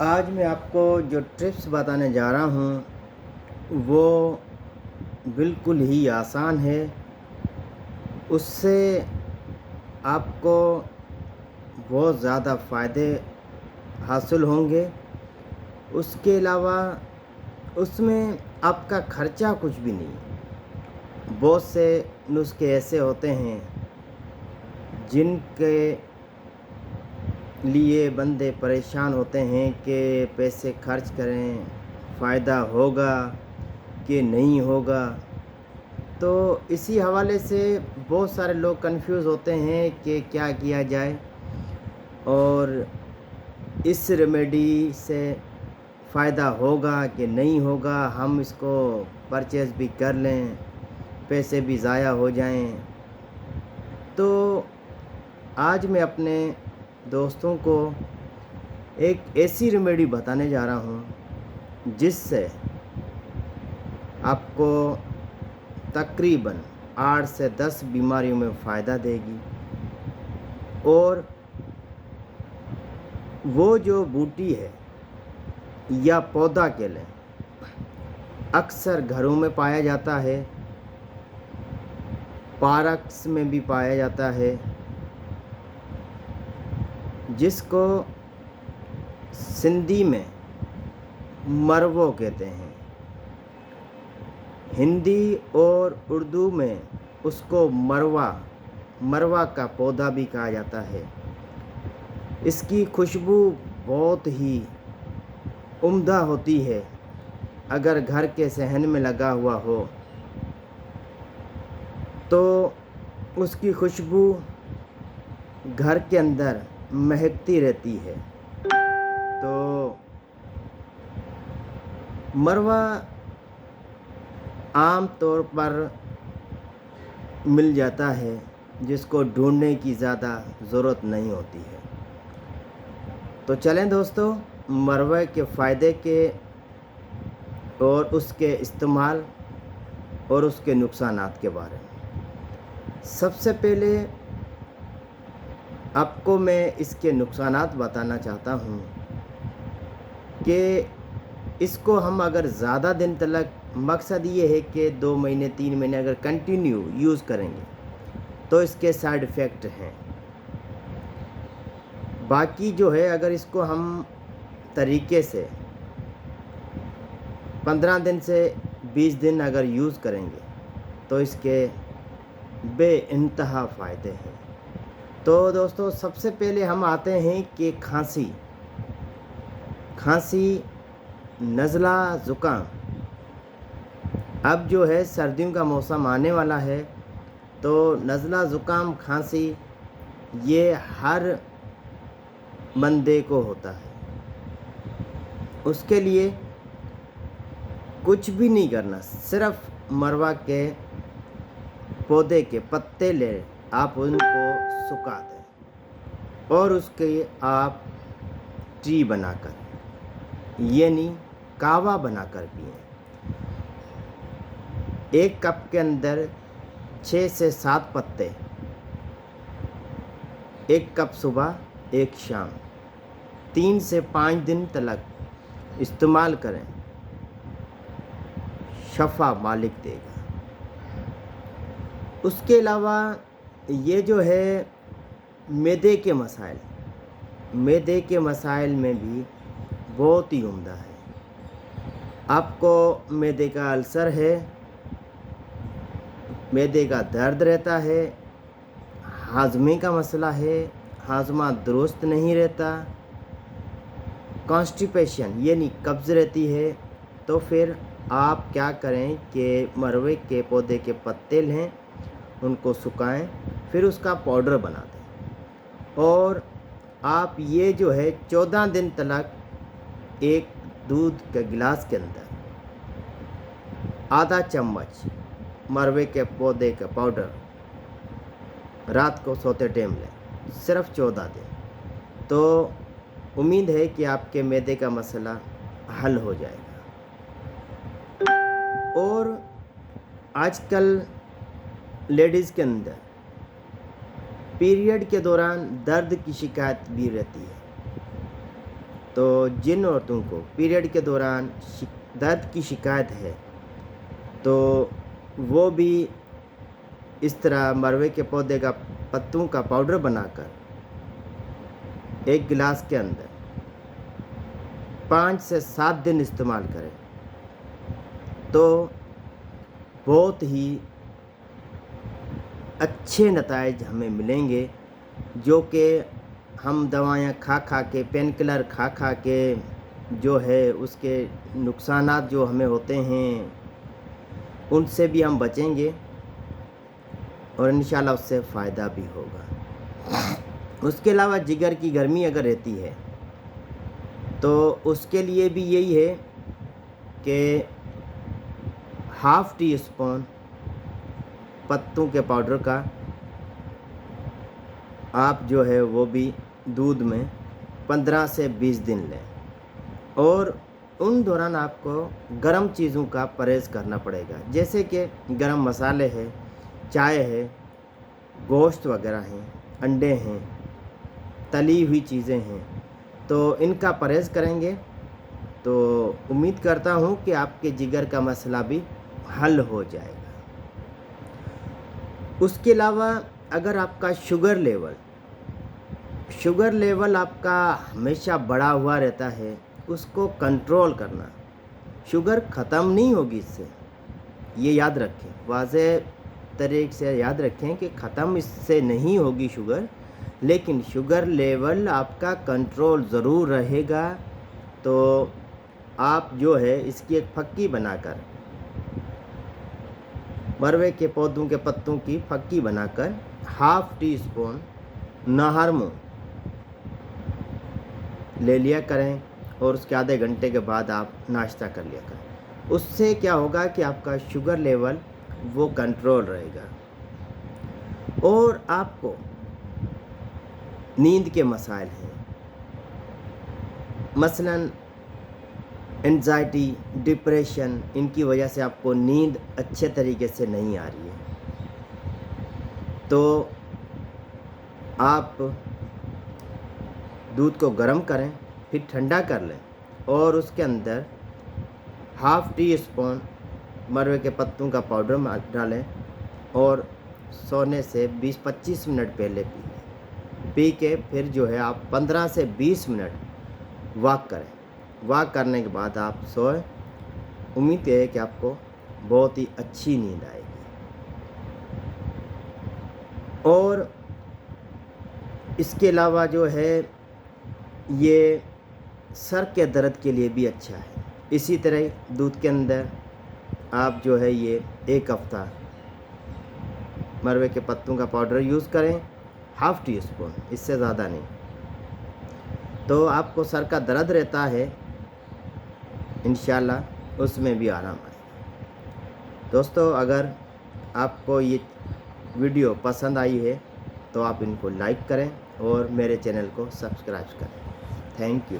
آج میں آپ کو جو ٹپس بتانے جا رہا ہوں وہ بالکل ہی آسان ہے. اس سے آپ کو بہت زیادہ فائدے حاصل ہوں گے. اس کے علاوہ اس میں آپ کا خرچہ کچھ بھی نہیں. بہت سے نسخے ایسے ہوتے ہیں جن کے لیے بندے پریشان ہوتے ہیں کہ پیسے خرچ کریں، فائدہ ہوگا کہ نہیں ہوگا. تو اسی حوالے سے بہت سارے لوگ کنفیوز ہوتے ہیں کہ کیا کیا جائے اور اس ریمیڈی سے فائدہ ہوگا کہ نہیں ہوگا. ہم اس کو پرچیز بھی کر لیں، پیسے بھی ضائع ہو جائیں. تو آج میں اپنے دوستوں کو ایک ایسی ریمیڈی بتانے جا رہا ہوں جس سے آپ کو تقریباً 8 سے 10 بیماریوں میں فائدہ دے گی. اور وہ جو بوٹی ہے یا پودا کہہ لیں، اکثر گھروں میں پایا جاتا ہے، پارکس میں بھی پایا جاتا ہے، جس کو سندھی میں مرو کہتے ہیں. ہندی اور اردو میں اس کو مروا کا پودا بھی کہا جاتا ہے. اس کی خوشبو بہت ہی عمدہ ہوتی ہے. اگر گھر کے صحن میں لگا ہوا ہو تو اس کی خوشبو گھر کے اندر مہکتی رہتی ہے. تو مروا عام طور پر مل جاتا ہے، جس کو ڈھونڈنے کی زیادہ ضرورت نہیں ہوتی ہے. تو چلیں دوستو، مروے کے فائدے کے اور اس کے استعمال اور اس کے نقصانات کے بارے میں. سب سے پہلے آپ کو میں اس کے نقصانات بتانا چاہتا ہوں کہ اس کو ہم اگر زیادہ دن تک، مقصد یہ ہے کہ 2 مہینے 3 مہینے اگر کنٹینیو یوز کریں گے تو اس کے سائیڈ ایفیکٹ ہیں. باقی جو ہے اگر اس کو ہم طریقے سے 15 دن سے 20 دن اگر یوز کریں گے تو اس کے بے انتہا فائدے ہیں. تو دوستو، سب سے پہلے ہم آتے ہیں کہ کھانسی، نزلہ، زکام. اب جو ہے سردیوں کا موسم آنے والا ہے تو نزلہ، زکام، کھانسی یہ ہر بندے کو ہوتا ہے. اس کے لیے کچھ بھی نہیں کرنا، صرف مروا کے پودے کے پتے لے آپ ان کو سکھا دیں اور اس کے آپ ٹی بنا کر، یعنی کہوہ بنا کر پئیں. 1 کپ کے اندر 6 سے 7 پتے، 1 کپ صبح 1 شام، 3 سے 5 دن تک استعمال کریں، شفا مالک دے گا. اس کے علاوہ یہ جو ہے معدے کے مسائل میں بھی بہت ہی عمدہ ہے. آپ کو معدے کا السر ہے، معدے کا درد رہتا ہے، ہاضمے کا مسئلہ ہے، ہاضمہ درست نہیں رہتا، کانسٹیپیشن یعنی قبض رہتی ہے، تو پھر آپ کیا کریں کہ مروے کے پودے کے پتے لیں، ان کو سکھائیں، پھر اس کا پاؤڈر بنا دیں. اور آپ یہ جو ہے 14 دن تک ایک دودھ کے گلاس کے اندر آدھا چمچ مروے کے پودے کا پاؤڈر رات کو سوتے ٹائم لیں، صرف 14 دن. تو امید ہے کہ آپ کے معدے کا مسئلہ حل ہو جائے گا. اور آج کل لیڈیز کے اندر پیریڈ کے دوران درد کی شکایت بھی رہتی ہے. تو جن عورتوں کو پیریڈ کے دوران درد کی شکایت ہے تو وہ بھی اس طرح مروے کے پودے کا پتوں کا پاؤڈر بنا کر ایک گلاس کے اندر 5 سے 7 دن استعمال کریں تو بہت ہی اچھے نتائج ہمیں ملیں گے، جو کہ ہم دوائیاں کھا کے، پین کلر کھا کے جو ہے اس کے نقصانات جو ہمیں ہوتے ہیں ان سے بھی ہم بچیں گے اور انشاءاللہ اس سے فائدہ بھی ہوگا۔ اس کے علاوہ جگر کی گرمی اگر رہتی ہے تو اس کے لیے بھی یہی ہے کہ ½ ٹی اسپون پتوں کے پاؤڈر کا آپ جو ہے وہ بھی دودھ میں 15 سے 20 دن لیں، اور ان دوران آپ کو گرم چیزوں کا پرہیز کرنا پڑے گا، جیسے کہ گرم مسالے ہے، چائے ہے، گوشت وغیرہ ہیں، انڈے ہیں، تلی ہوئی چیزیں ہیں، تو ان کا پرہیز کریں گے تو امید کرتا ہوں کہ آپ کے جگر کا مسئلہ بھی حل ہو جائے گا۔ اس کے علاوہ اگر آپ کا شوگر لیول آپ کا ہمیشہ بڑھا ہوا رہتا ہے، اس کو کنٹرول کرنا، شوگر ختم نہیں ہوگی اس سے، یہ یاد رکھیں، واضح طریقے سے یاد رکھیں کہ ختم اس سے نہیں ہوگی شوگر، لیکن شوگر لیول آپ کا کنٹرول ضرور رہے گا۔ تو آپ جو ہے اس کی ایک پھکی بنا کر، مروے کے پودوں کے پتوں کی پھکی بنا کر ½ ٹی اسپون نہر منہ لے لیا کریں، اور اس کے آدھے گھنٹے کے بعد آپ ناشتہ کر لیا کریں۔ اس سے کیا ہوگا کہ آپ کا شوگر لیول وہ کنٹرول رہے گا، اور آپ کو نیند کے مسائل ہیں، مثلاً انزائٹی، ڈپریشن، ان کی وجہ سے آپ کو نیند اچھے طریقے سے نہیں آ رہی ہے، تو آپ دودھ کو گرم کریں، پھر ٹھنڈا کر لیں، اور اس کے اندر ½ ٹی اسپون مروے کے پتوں کا پاؤڈر ڈالیں، اور سونے سے 20-25 منٹ پہلے پی لیں۔ پی کے پھر جو ہے آپ 15 سے 20 منٹ واک کریں، واک کرنے کے بعد آپ سوئیں۔ امید ہے کہ آپ کو بہت ہی اچھی نیند آئے گی، اور اس کے علاوہ جو ہے یہ سر کے درد کے لیے بھی اچھا ہے۔ اسی طرح دودھ کے اندر آپ جو ہے یہ 1 ہفتہ مروے کے پتوں کا پاؤڈر یوز کریں، ½ ٹی اسپون، اس سے زیادہ نہیں، تو آپ کو سر کا درد رہتا ہے انشاءاللہ اس میں بھی آرام آئے گا۔ دوستو، اگر آپ کو یہ ویڈیو پسند آئی ہے تو آپ ان کو لائک کریں اور میرے چینل کو سبسکرائب کریں۔ Thank you.